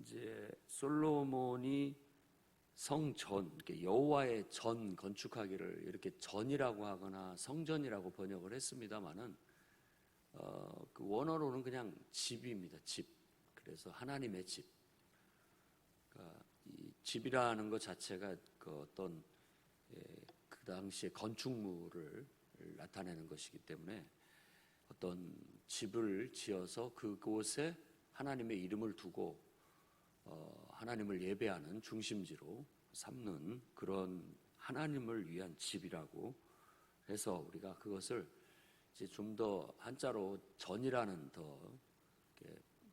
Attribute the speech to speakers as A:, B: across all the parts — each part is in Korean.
A: 이제 솔로몬이 성전, 여호와의 전 건축하기를 이렇게 전이라고 하거나 성전이라고 번역을 했습니다마는 그 원어로는 그냥 집입니다. 집. 그래서 하나님의 집. 그러니까 이 집이라는 것 자체가 그 어떤 그 당시의 건축물을 나타내는 것이기 때문에 어떤 집을 지어서 그곳에 하나님의 이름을 두고 하나님을 예배하는 중심지로 삼는 그런 하나님을 위한 집이라고 해서 우리가 그것을 이제 좀 더 한자로 전이라는 더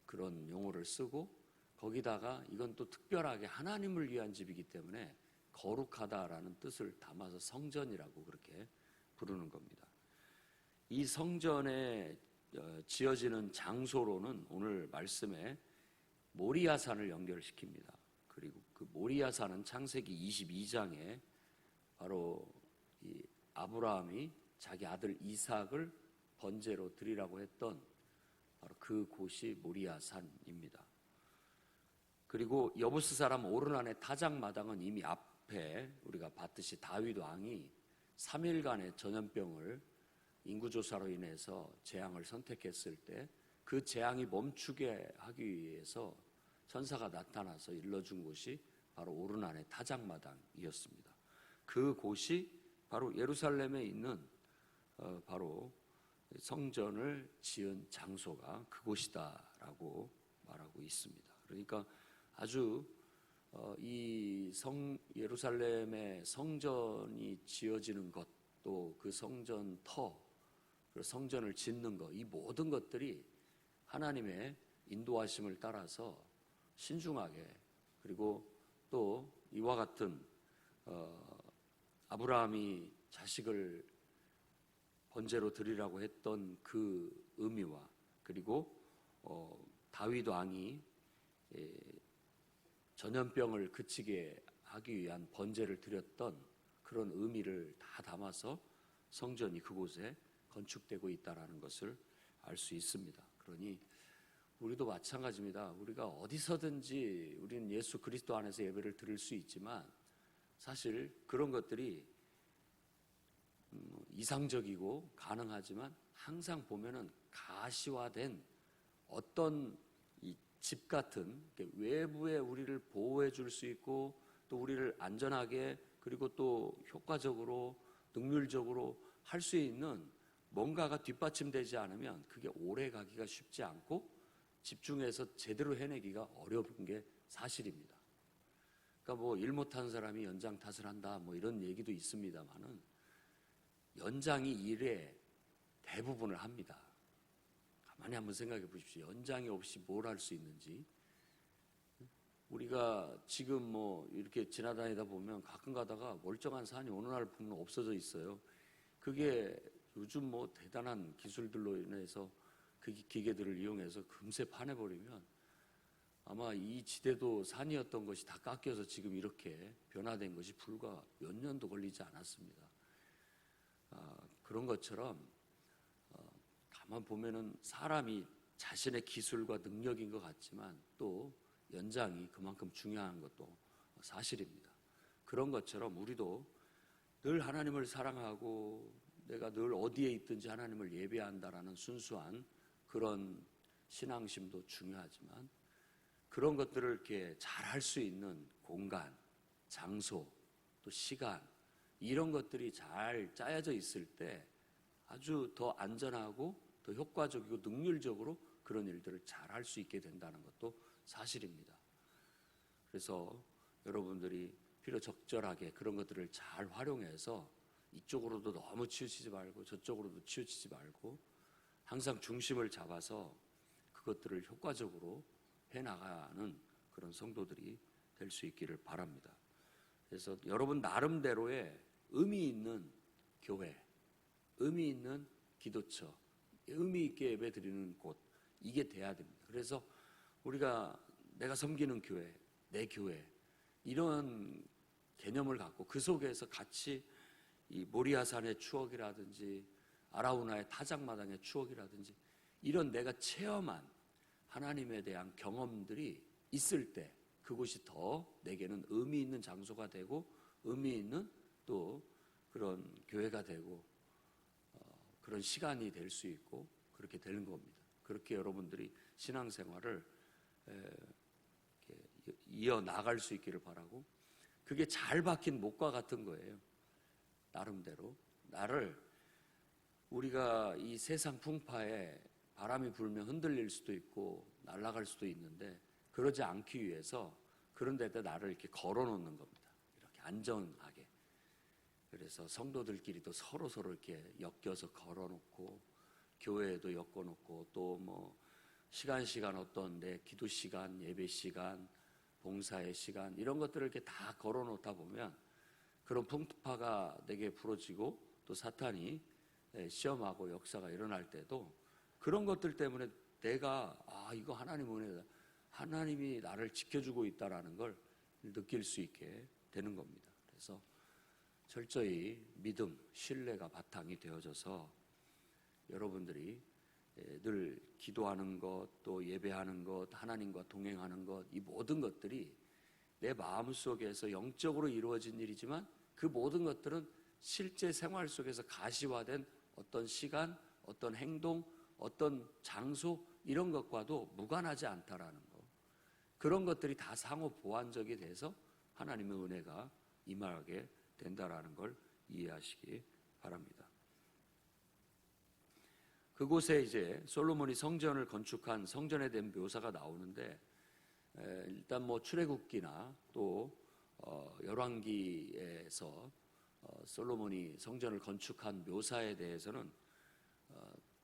A: 그런 용어를 쓰고 거기다가 이건 또 특별하게 하나님을 위한 집이기 때문에 거룩하다라는 뜻을 담아서 성전이라고 그렇게 부르는 겁니다. 이 성전에 지어지는 장소로는 오늘 말씀에 모리아산을 연결시킵니다. 그리고 그 모리아산은 창세기 22장에 바로 이 아브라함이 자기 아들 이삭을 번제로 드리라고 했던 바로 그 곳이 모리아산입니다. 그리고 여부스 사람 오르난의 타작마당은 이미 앞에 우리가 봤듯이 다윗 왕이 3일간의 전염병을 인구조사로 인해서 재앙을 선택했을 때 그 재앙이 멈추게 하기 위해서 천사가 나타나서 일러준 곳이 바로 오르난의 타작마당이었습니다. 그 곳이 바로 예루살렘에 있는 바로 성전을 지은 장소가 그곳이다라고 말하고 있습니다. 그러니까 아주 이 예루살렘의 성전이 지어지는 것, 또 그 성전 그 성전을 짓는 것, 이 모든 것들이 하나님의 인도하심을 따라서 신중하게, 그리고 또 이와 같은 아브라함이 자식을 번제로 드리라고 했던 그 의미와, 그리고 다윗 왕이 전염병을 그치게 하기 위한 번제를 드렸던 그런 의미를 다 담아서 성전이 그곳에 건축되고 있다는 것을 알 수 있습니다. 그러니 우리도 마찬가지입니다. 우리가 어디서든지 우리는 예수 그리스도 안에서 예배를 드릴 수 있지만 사실 그런 것들이 이상적이고 가능하지만 항상 보면은 가시화된 어떤 이 집 같은 외부에 우리를 보호해 줄 수 있고 또 우리를 안전하게 그리고 또 효과적으로 능률적으로 할 수 있는 뭔가가 뒷받침되지 않으면 그게 오래 가기가 쉽지 않고 집중해서 제대로 해내기가 어려운 게 사실입니다. 그러니까 뭐 일 못한 사람이 연장 탓을 한다 뭐 이런 얘기도 있습니다만은 연장이 일의 대부분을 합니다. 가만히 한번 생각해 보십시오. 연장이 없이 뭘 할 수 있는지. 우리가 지금 뭐 이렇게 지나다니다 보면 가끔 가다가 멀쩡한 산이 어느 날 보면 없어져 있어요. 그게 요즘 뭐 대단한 기술들로 인해서 그 기계들을 이용해서 금세 파내버리면 아마 이 지대도 산이었던 것이 다 깎여서 지금 이렇게 변화된 것이 불과 몇 년도 걸리지 않았습니다. 그런 것처럼 가만 보면은 사람이 자신의 기술과 능력인 것 같지만 또 연장이 그만큼 중요한 것도 사실입니다. 그런 것처럼 우리도 늘 하나님을 사랑하고 내가 늘 어디에 있든지 하나님을 예배한다라는 순수한 그런 신앙심도 중요하지만 그런 것들을 이렇게 잘 할 수 있는 공간, 장소, 또 시간 이런 것들이 잘 짜여져 있을 때 아주 더 안전하고 더 효과적이고 능률적으로 그런 일들을 잘 할 수 있게 된다는 것도 사실입니다. 그래서 여러분들이 필요적절하게 그런 것들을 잘 활용해서 이쪽으로도 너무 치우치지 말고 저쪽으로도 치우치지 말고 항상 중심을 잡아서 그것들을 효과적으로 해나가는 그런 성도들이 될 수 있기를 바랍니다. 그래서 여러분 나름대로의 의미 있는 교회, 의미 있는 기도처, 의미 있게 예배 드리는 곳, 이게 돼야 됩니다. 그래서 우리가 내가 섬기는 교회, 내 교회 이런 개념을 갖고 그 속에서 같이 이 모리아산의 추억이라든지 아라우나의 타작마당의 추억이라든지 이런 내가 체험한 하나님에 대한 경험들이 있을 때 그곳이 더 내게는 의미 있는 장소가 되고 의미 있는 또 그런 교회가 되고 그런 시간이 될 수 있고 그렇게 되는 겁니다. 그렇게 여러분들이 신앙생활을 이어나갈 수 있기를 바라고, 그게 잘 박힌 목과 같은 거예요. 나름대로 나를, 우리가 이 세상 풍파에 바람이 불면 흔들릴 수도 있고 날아갈 수도 있는데 그러지 않기 위해서 그런 데다 나를 이렇게 걸어놓는 겁니다. 이렇게 안전하게. 그래서 성도들끼리도 서로 이렇게 엮여서 걸어놓고, 교회에도 엮어놓고, 또 뭐 시간 어떤 내 기도 시간, 예배 시간, 봉사의 시간, 이런 것들을 이렇게 다 걸어놓다 보면 그런 풍파가 내게 불어지고 또 사탄이 시험하고 역사가 일어날 때도 그런 것들 때문에 내가 이거 하나님 은혜다, 하나님이 나를 지켜주고 있다라는 걸 느낄 수 있게 되는 겁니다. 그래서 철저히 믿음, 신뢰가 바탕이 되어져서 여러분들이 늘 기도하는 것, 또 예배하는 것, 하나님과 동행하는 것, 이 모든 것들이 내 마음속에서 영적으로 이루어진 일이지만 그 모든 것들은 실제 생활 속에서 가시화된 어떤 시간, 어떤 행동, 어떤 장소, 이런 것과도 무관하지 않다라는 것, 그런 것들이 다 상호 보완적이 돼서 하나님의 은혜가 임하게 된다라는 걸 이해하시기 바랍니다. 그곳에 이제 솔로몬이 성전을 건축한 성전에 대한 묘사가 나오는데, 일단 뭐 출애굽기나 또 열왕기에서 솔로몬이 성전을 건축한 묘사에 대해서는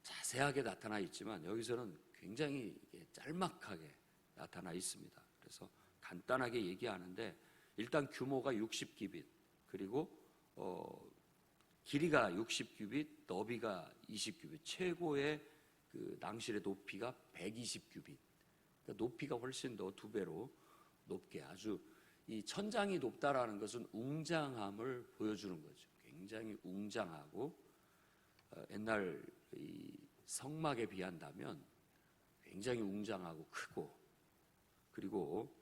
A: 자세하게 나타나 있지만 여기서는 굉장히 짤막하게 나타나 있습니다. 그래서 간단하게 얘기하는데, 일단 규모가 60규빗, 그리고 길이가 60규빗, 너비가 20규빗, 최고의 그 낭실의 높이가 120규빗. 그러니까 높이가 훨씬 더 2배로 높게, 아주 이 천장이 높다라는 것은 웅장함을 보여주는 거죠. 굉장히 웅장하고, 옛날 이 성막에 비한다면 굉장히 웅장하고 크고, 그리고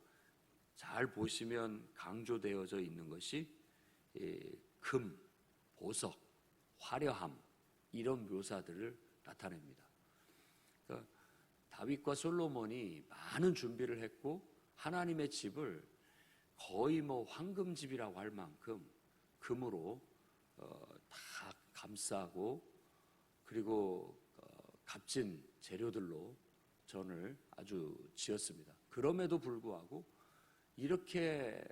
A: 잘 보시면 강조되어져 있는 것이 금, 보석, 화려함, 이런 묘사들을 나타냅니다. 그러니까 다윗과 솔로몬이 많은 준비를 했고 하나님의 집을 거의 뭐 황금집이라고 할 만큼 금으로 다 감싸고, 그리고 값진 재료들로 전을 아주 지었습니다. 그럼에도 불구하고 이렇게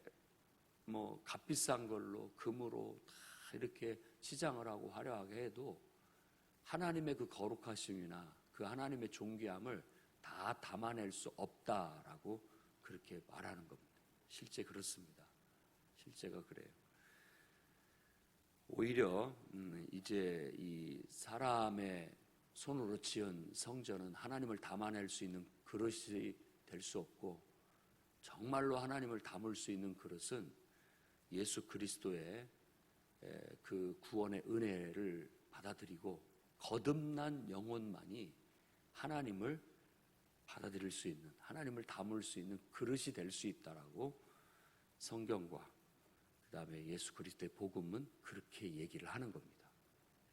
A: 뭐 값비싼 걸로 금으로 다 이렇게 치장을 하고 화려하게 해도 하나님의 그 거룩하심이나 그 하나님의 존귀함을 다 담아낼 수 없다라고 그렇게 말하는 겁니다. 실제 그렇습니다. 실제가 그래요. 오히려 이제 이 사람의 손으로 지은 성전은 하나님을 담아낼 수 있는 그릇이 될 수 없고, 정말로 하나님을 담을 수 있는 그릇은 예수 그리스도의 그 구원의 은혜를 받아들이고 거듭난 영혼만이 하나님을 받아들일 수 있는, 하나님을 담을 수 있는 그릇이 될 수 있다라고 성경과 그 다음에 예수 그리스도의 복음은 그렇게 얘기를 하는 겁니다.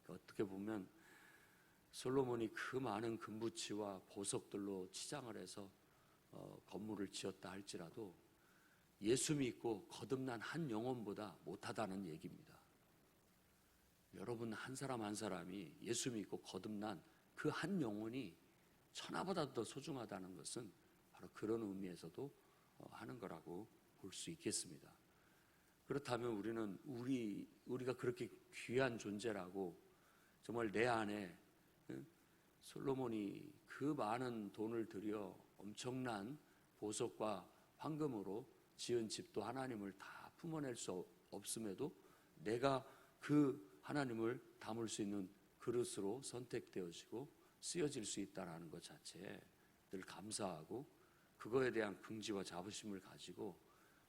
A: 그러니까 어떻게 보면 솔로몬이 그 많은 금부치와 보석들로 치장을 해서 건물을 지었다 할지라도 예수 믿고 거듭난 한 영혼보다 못하다는 얘기입니다. 여러분 한 사람 한 사람이 예수 믿고 거듭난 그 한 영혼이 천하보다 더 소중하다는 것은 바로 그런 의미에서도 하는 거라고 볼 수 있겠습니다. 그렇다면 우리가 그렇게 귀한 존재라고, 정말 내 안에 솔로몬이 그 많은 돈을 들여 엄청난 보석과 황금으로 지은 집도 하나님을 다 품어낼 수 없음에도 내가 그 하나님을 담을 수 있는 그릇으로 선택되어지고 쓰여질 수 있다는 것 자체에 늘 감사하고, 그거에 대한 긍지와 자부심을 가지고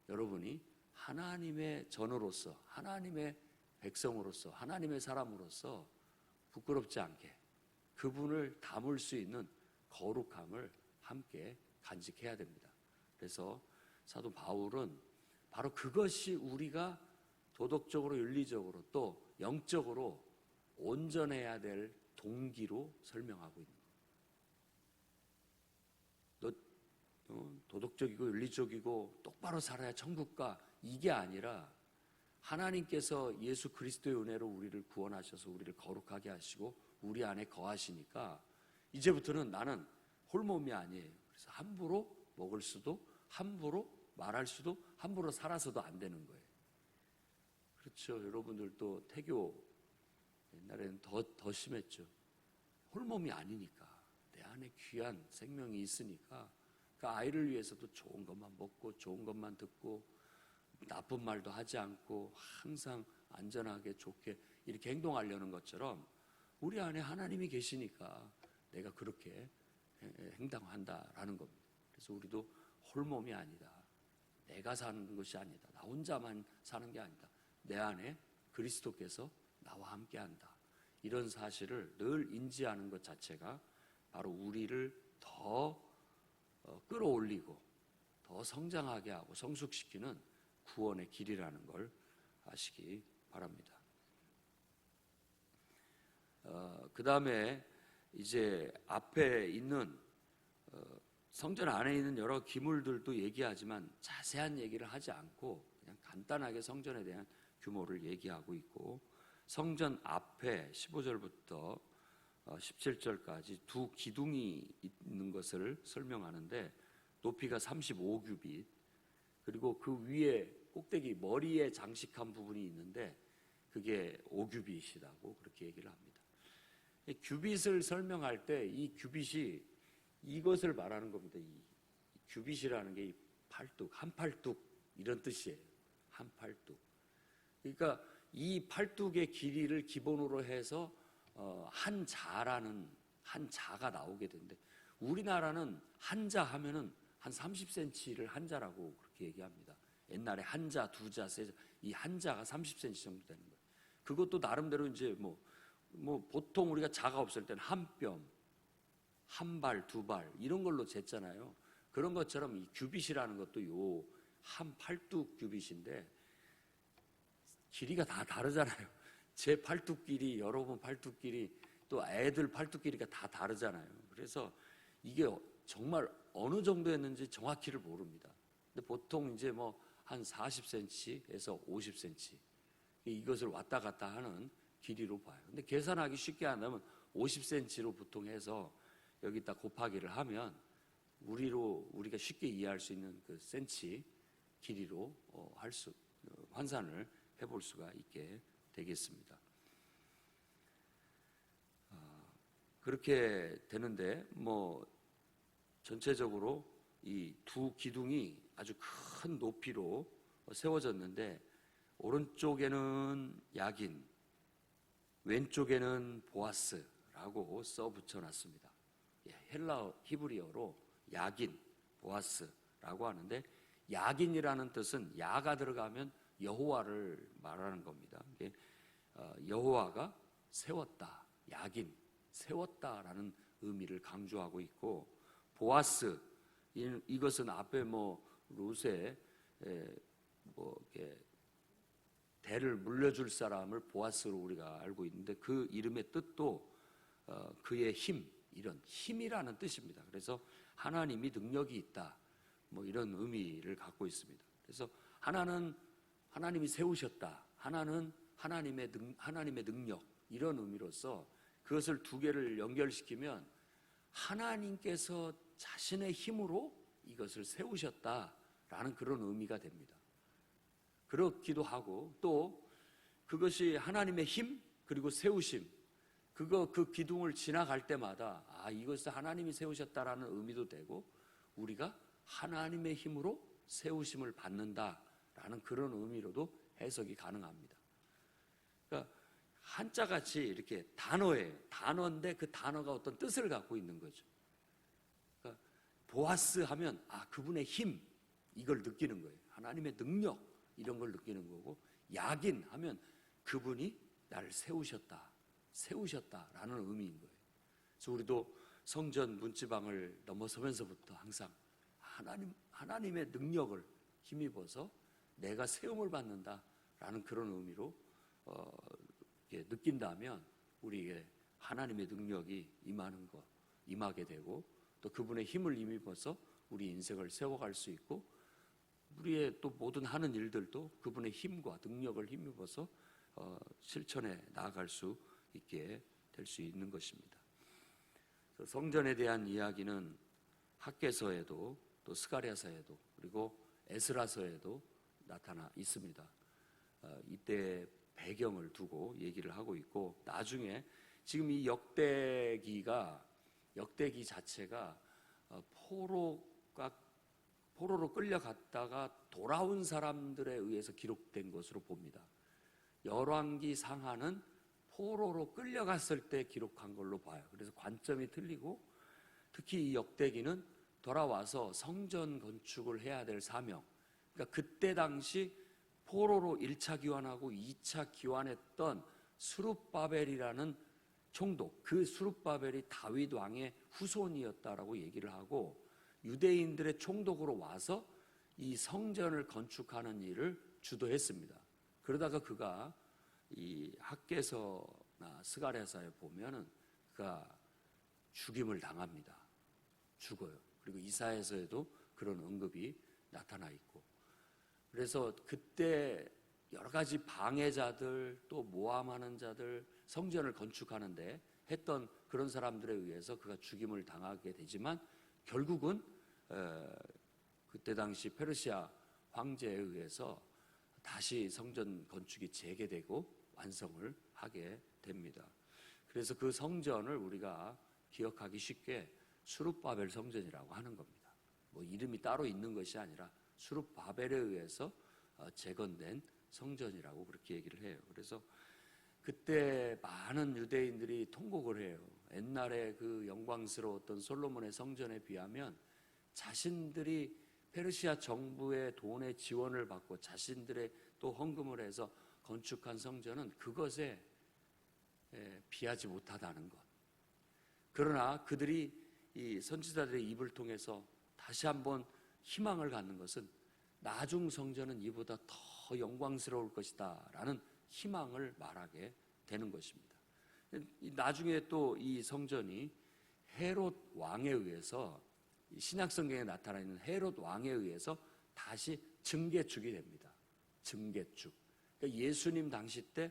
A: 여러분이 하나님의 전으로서, 하나님의 백성으로서, 하나님의 사람으로서 부끄럽지 않게 그분을 담을 수 있는 거룩함을 함께 간직해야 됩니다. 그래서 사도 바울은 바로 그것이 우리가 도덕적으로 윤리적으로 또 영적으로 온전해야 될 동기로 설명하고 있는 거예요. 도덕적이고 윤리적이고 똑바로 살아야 천국 가, 이게 아니라 하나님께서 예수 그리스도의 은혜로 우리를 구원하셔서 우리를 거룩하게 하시고 우리 안에 거하시니까 이제부터는 나는 홀몸이 아니에요. 그래서 함부로 먹을 수도, 함부로 말할 수도, 함부로 살아서도 안 되는 거예요. 그렇죠. 여러분들도 태교 옛날에는 더 심했죠. 홀몸이 아니니까 내 안에 귀한 생명이 있으니까 그 아이를 위해서도 좋은 것만 먹고 좋은 것만 듣고 나쁜 말도 하지 않고 항상 안전하게 좋게 이렇게 행동하려는 것처럼 우리 안에 하나님이 계시니까 내가 그렇게 행동한다라는 겁니다. 그래서 우리도 홀몸이 아니다. 내가 사는 것이 아니다. 나 혼자만 사는 게 아니다. 내 안에 그리스도께서 나와 함께한다. 이런 사실을 늘 인지하는 것 자체가 바로 우리를 더 끌어올리고 더 성장하게 하고 성숙시키는 구원의 길이라는 걸 아시기 바랍니다. 그 다음에 이제 앞에 있는 성전 안에 있는 여러 기물들도 얘기하지만 자세한 얘기를 하지 않고 그냥 간단하게 성전에 대한 규모를 얘기하고 있고, 성전 앞에 15절부터 17절까지 두 기둥이 있는 것을 설명하는데 높이가 35규빗, 그리고 그 위에 꼭대기 머리에 장식한 부분이 있는데 그게 5규빗이라고 그렇게 얘기를 합니다. 규빗을 설명할 때 이 규빗이 이것을 말하는 겁니다. 이 규빗이라는 게 이 팔뚝, 한 팔뚝 이런 뜻이에요. 한 팔뚝. 그러니까 이 팔뚝의 길이를 기본으로 해서 한 자라는 한 자가 나오게 되는데 우리나라는 한자 하면은 한 30cm를 한자라고 그렇게 얘기합니다. 옛날에 한자, 두자, 세자, 이 한자가 30cm 정도 되는 거예요. 그것도 나름대로 이제 뭐 보통 우리가 자가 없을 때는 한 뼘, 한 발, 두 발 이런 걸로 쟀잖아요. 그런 것처럼 이 규빗이라는 것도 요 한 팔뚝 규빗인데 길이가 다 다르잖아요. 제 팔뚝 길이, 여러분 팔뚝 길이, 또 애들 팔뚝 길이가 다 다르잖아요. 그래서 이게 정말 어느 정도였는지 정확히를 모릅니다. 근데 보통 이제 뭐 한 40cm에서 50cm 이것을 왔다 갔다 하는 길이로 봐요. 근데 계산하기 쉽게 한다면 50cm로 보통 해서 여기다 곱하기를 하면 우리가 쉽게 이해할 수 있는 그 센치 길이로 환산을 해볼 수가 있게 되겠습니다. 그렇게 되는데 전체적으로 이 두 기둥이 아주 큰 높이로 세워졌는데 오른쪽에는 야긴, 왼쪽에는 보아스라고 써 붙여놨습니다. 헬라어 히브리어로 야긴, 보아스라고 하는데 야긴이라는 뜻은 야가 들어가면 여호와를 말하는 겁니다. 여호와가 세웠다, 야긴, 세웠다라는 의미를 강조하고 있고, 보아스 이것은 앞에 룻에 대를 물려줄 사람을 보아스로 우리가 알고 있는데 그 이름의 뜻도 그의 힘, 이런 힘이라는 뜻입니다. 그래서 하나님이 능력이 있다, 이런 의미를 갖고 있습니다. 그래서 하나는 하나님이 세우셨다, 하나는 하나님의 능력, 이런 의미로서 그것을 두 개를 연결시키면 하나님께서 자신의 힘으로 이것을 세우셨다라는 그런 의미가 됩니다. 그렇기도 하고 또 그것이 하나님의 힘 그리고 세우심, 그 기둥을 지나갈 때마다 이것을 하나님이 세우셨다라는 의미도 되고 우리가 하나님의 힘으로 세우심을 받는다라는 그런 의미로도 해석이 가능합니다. 그러니까 한자같이 이렇게 단어인데 그 단어가 어떤 뜻을 갖고 있는 거죠. 그러니까 보아스 하면 그분의 힘, 이걸 느끼는 거예요. 하나님의 능력, 이런 걸 느끼는 거고, 야긴 하면 그분이 나를 세우셨다라는 의미인 거예요. 그래서 우리도 성전 문지방을 넘어서면서부터 항상 하나님의 능력을 힘입어서 내가 세움을 받는다라는 그런 의미로 느낀다면 우리에게 하나님의 능력이 임하게 되고 또 그분의 힘을 힘입어서 우리 인생을 세워갈 수 있고 우리의 또 모든 하는 일들도 그분의 힘과 능력을 힘입어서 실천해 나아갈 수 있게 될 수 있는 것입니다. 성전에 대한 이야기는 학개서에도 또 스가랴서에도 그리고 에스라서에도 나타나 있습니다. 이때 배경을 두고 얘기를 하고 있고 나중에 지금 이 역대기 자체가 포로로 끌려갔다가 돌아온 사람들에 의해서 기록된 것으로 봅니다. 열왕기 상하는 포로로 끌려갔을 때 기록한 걸로 봐요. 그래서 관점이 틀리고 특히 이 역대기는 돌아와서 성전 건축을 해야 될 사명, 그러니까 그때 당시 포로로 1차 기환하고 2차 기환했던 스룹바벨이라는 총독, 그 스룹바벨이 다윗 왕의 후손이었다라고 얘기를 하고 유대인들의 총독으로 와서 이 성전을 건축하는 일을 주도했습니다. 그러다가 그가 이 학개서나 스가랴서에 보면은 그가 죽임을 당합니다. 죽어요. 그리고 이사야서에도 그런 언급이 나타나 있고 그래서 그때 여러 가지 방해자들 또 모함하는 자들 성전을 건축하는데 했던 그런 사람들에 의해서 그가 죽임을 당하게 되지만 결국은 그때 당시 페르시아 황제에 의해서 다시 성전 건축이 재개되고 완성을 하게 됩니다. 그래서 그 성전을 우리가 기억하기 쉽게 수룹바벨 성전이라고 하는 겁니다. 뭐 이름이 따로 있는 것이 아니라 수룹바벨에 의해서 재건된 성전이라고 그렇게 얘기를 해요. 그래서 그때 많은 유대인들이 통곡을 해요. 옛날에 그 영광스러웠던 솔로몬의 성전에 비하면 자신들이 페르시아 정부의 돈의 지원을 받고 자신들의 또 헌금을 해서 건축한 성전은 그것에 비하지 못하다는 것. 그러나 그들이 이 선지자들의 입을 통해서 다시 한번 희망을 갖는 것은 나중 성전은 이보다 더 영광스러울 것이다 라는 희망을 말하게 되는 것입니다. 나중에 또 이 성전이 헤롯 왕에 의해서 신약 성경에 나타나 있는 헤롯 왕에 의해서 다시 증개축이 됩니다. 증개축. 그러니까 예수님 당시 때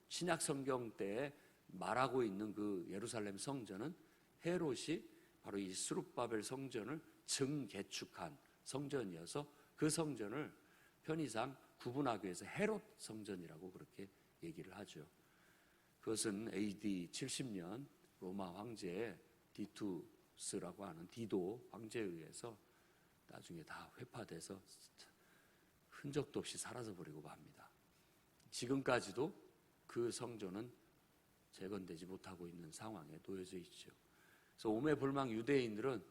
A: 신약 성경 때에 말하고 있는 그 예루살렘 성전은 헤롯이 바로 이 스룹바벨 성전을 증개축한 성전이어서 그 성전을 편의상 구분하기 위해서 헤롯 성전이라고 그렇게 얘기를 하죠. 그것은 AD 70년 로마 황제 디투스라고 하는 디도 황제에 의해서 나중에 다 회파돼서 흔적도 없이 사라져버리고 맙니다. 지금까지도 그 성전은 재건되지 못하고 있는 상황에 놓여져 있죠. 그래서 오매불망 유대인들은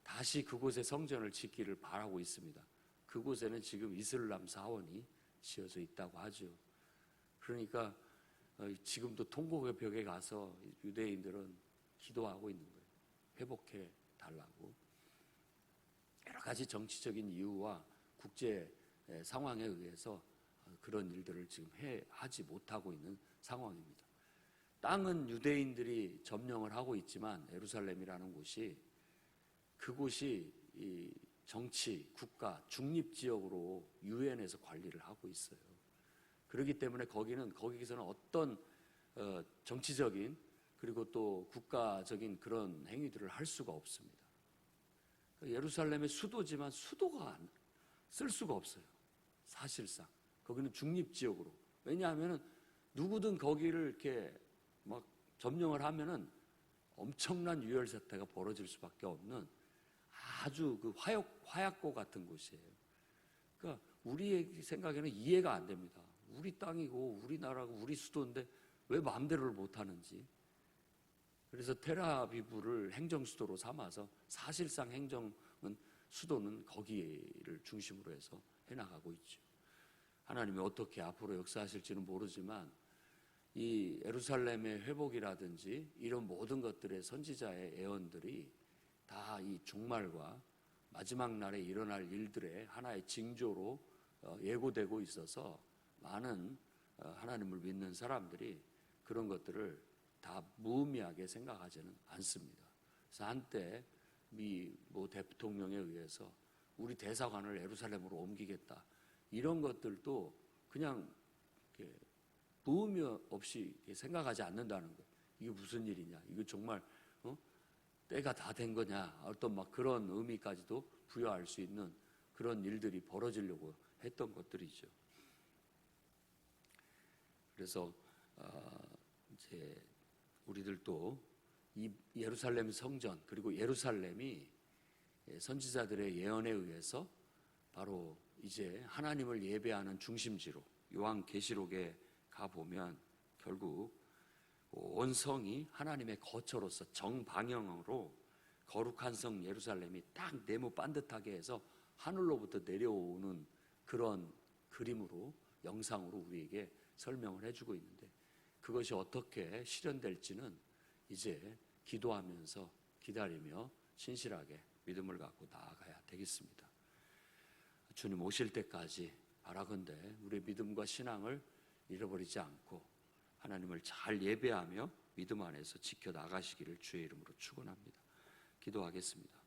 A: 다시 그곳에 성전을 짓기를 바라고 있습니다. 그곳에는 지금 이슬람 사원이 지어져 있다고 하죠. 그러니까 지금도 통곡의 벽에 가서 유대인들은 기도하고 있는 거예요. 회복해 달라고. 여러 가지 정치적인 이유와 국제 상황에 의해서 그런 일들을 지금 하지 못하고 있는 상황입니다. 땅은 유대인들이 점령을 하고 있지만 예루살렘이라는 곳이 그곳이 이 정치, 국가, 중립지역으로 유엔에서 관리를 하고 있어요. 그렇기 때문에 거기서는 어떤 정치적인 그리고 또 국가적인 그런 행위들을 할 수가 없습니다. 예루살렘의 수도지만 수도가 쓸 수가 없어요. 사실상 거기는 중립지역으로. 왜냐하면 누구든 거기를 이렇게 막 점령을 하면은 엄청난 유혈 사태가 벌어질 수밖에 없는 아주 그 화약고 같은 곳이에요. 그러니까 우리의 생각에는 이해가 안 됩니다. 우리 땅이고 우리 나라고 우리 수도인데 왜 마음대로를 못 하는지. 그래서 텔아비브를 행정 수도로 삼아서 사실상 수도는 거기를 중심으로 해서 해나가고 있죠. 하나님이 어떻게 앞으로 역사하실지는 모르지만 이 예루살렘의 회복이라든지 이런 모든 것들의 선지자의 예언들이 다 이 종말과 마지막 날에 일어날 일들의 하나의 징조로 예고되고 있어서 많은 하나님을 믿는 사람들이 그런 것들을 다 무의미하게 생각하지는 않습니다. 그래서 한때 미 모 대통령에 의해서 우리 대사관을 예루살렘으로 옮기겠다, 이런 것들도 그냥 무의미 없이 생각하지 않는다는 거예요. 이게 무슨 일이냐, 이거 정말 때가 다 된 거냐, 어떤 막 그런 의미까지도 부여할 수 있는 그런 일들이 벌어지려고 했던 것들이죠. 그래서 이제 우리들도 이 예루살렘 성전, 그리고 예루살렘이 선지자들의 예언에 의해서 바로 이제 하나님을 예배하는 중심지로, 요한계시록에 가보면 결국 온 성이 하나님의 거처로서 정방향으로 거룩한 성 예루살렘이 딱 네모 반듯하게 해서 하늘로부터 내려오는 그런 그림으로, 영상으로 우리에게 설명을 해주고 있는데, 그것이 어떻게 실현될지는 이제 기도하면서 기다리며 신실하게 믿음을 갖고 나아가야 되겠습니다. 주님 오실 때까지 바라건대 우리의 믿음과 신앙을 잃어버리지 않고 하나님을 잘 예배하며 믿음 안에서 지켜나가시기를 주의 이름으로 축원합니다. 기도하겠습니다.